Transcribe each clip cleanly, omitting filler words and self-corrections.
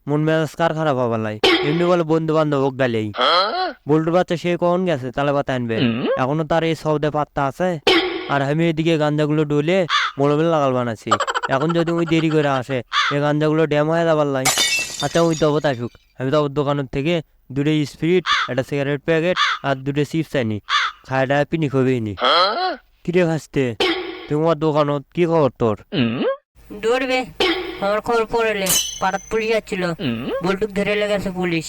মন মেজাজ কার খারাপ হবার লাই? এমনি বলে বন্ধু বান্ধব হোক গালেই। বল্টুর বাচ্চা সে কখন গেছে তালে পাতা আনবে? এখনো তার এই সৌদে পাত্তা আছে? আর আমি এদিকে গাঞ্জাগুলো ডলে মোলবেল লাগাল বানাচ্ছি। এখন যদি ওই দেরি করে আসে এই গাঞ্জাগুলো ড্যাম হয়ে যাবার লাই। আচ্ছা ওই তবত আসুক, আমি তো দোকানের থেকে দুটো স্পিরিট, একটা সিগারেট প্যাকেট আর দুটো চিপস আনি। খায়টা পিনি খবেই নি। কিরে ভাসতে, তোমার দোকানত কি খবর তোর? দৌড়বে আমার খবর পড়েলে পাড়াত পুলিশ যাচ্ছিল, বল্টুক ধরে লেগেছে পুলিশ।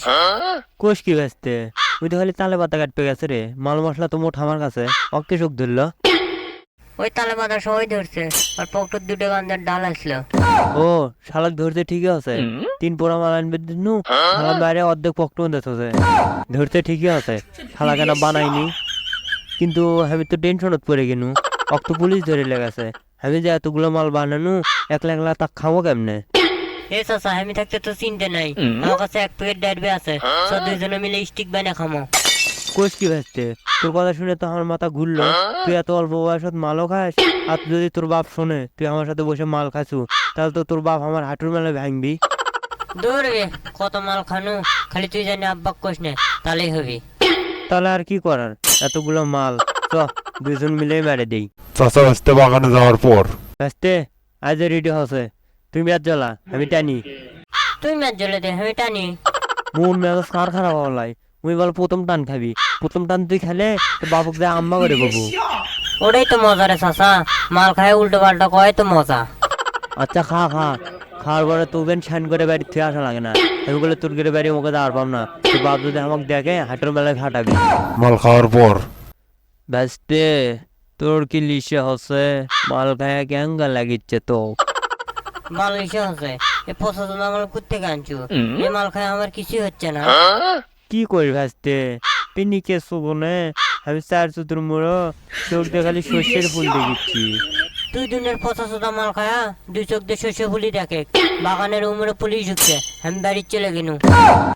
কোষ কি ভাসতে, ওই তো খালি তালে পাতা কাটপে গেছে রে, মাল মশলা তো মোট আমার কাছে। অকে শোক ধরলো। ওই তালে বাঁধা সবাই ধরছে, আর পকেট দুটো গাঞ্জার ডাল আসলো। ও শালাক ধরতে ঠিকই আছে, 3 পোড়া মাল আনবে নু। শালা বাইরে অর্ধেক পক্ট দেখছে, ধরতে ঠিকই আছে। শালা কেন বানাইনি? কিন্তু আমি তো টেনশনত পড়ে গেনু। অক্ত পুলিশ ধরে লেগেছে, আমি যে এতগুলো মাল বানানু একলা একলা তা খাবো কেমনে? এ চাচা, আমি থাকতে তো চিনতে নাই, আমার কাছে 1 প্যাকেট ডাইরবে আছে, সব দুজনে মিলে স্টিক বানিয়ে খামো। কোষ কি ভাসতে, তোর কথা শুনে তো আমার মাথা ঘুরলো। তুই এত অল্প বয়সত মালও খাস, আর যদি তোর বাপ শোনে তুই আমার সাথে বসে মাল খাসু, তাহলে তো তোর বাপ আমার হাঁটুর মেলে ভাঙবি। দৌড়বে কত মাল খানু, খালি তুই জানি আব্বা কোষ নে, তাহলেই হবি। তাহলে আর কি করার, এতগুলো মাল চ দুজন মিলেই মেরে দেই। চাচা ভাসতে বাগানে যাওয়ার পর ভাসতে আজ রেডি হচ্ছে, তুমি আর জ্বালা আমি টানি। তুই ম্যাচ জ্বলে দে, আমি টানি। মন মেজাজ কার খারাপ হলাই? মুই বল প্রথম টান খাবি, প্রথম টান তুই খেলে তো বাবুক দিয়ে আম্মা করে বাবু। ওটাই তো মজা রে চাচা, মাল খায় উল্টো পাল্টা কয় তো মজা। আচ্ছা খা খা, খাওয়ার পরে তোবেন ছান করে বাড়ি থেকে আসা লাগে না। আমি বলে তোর করে বাড়ি মুখে দাঁড় পাম না, তোর বাপ যদি আমাকে দেখে হাঁটের মেলায় ফাটাবি। মাল খাওয়ার পর ভাসতে তোর কি লিসে হচ্ছে? মাল খায় কেঙ্গা লাগিচ্ছে তো? মাল এসে হচ্ছে, এ পছন্দ আমার কোথেকে আনছু? এ মাল খায় আমার কিছুই হচ্ছে না। কি করি ভাসতে, পিনিকে শোভনে আমি 4 চতুর মোড়ো চোখ দিয়ে খালি শস্যের ফুল দেখিচ্ছি। তুই দিনের পচা মাল খায়া 2 চোখ দিয়ে শস্য ফুলি দেখে, বাগানের উমরে পুলিশ ঢুকছে, আমি বাড়ি চলে গেনু।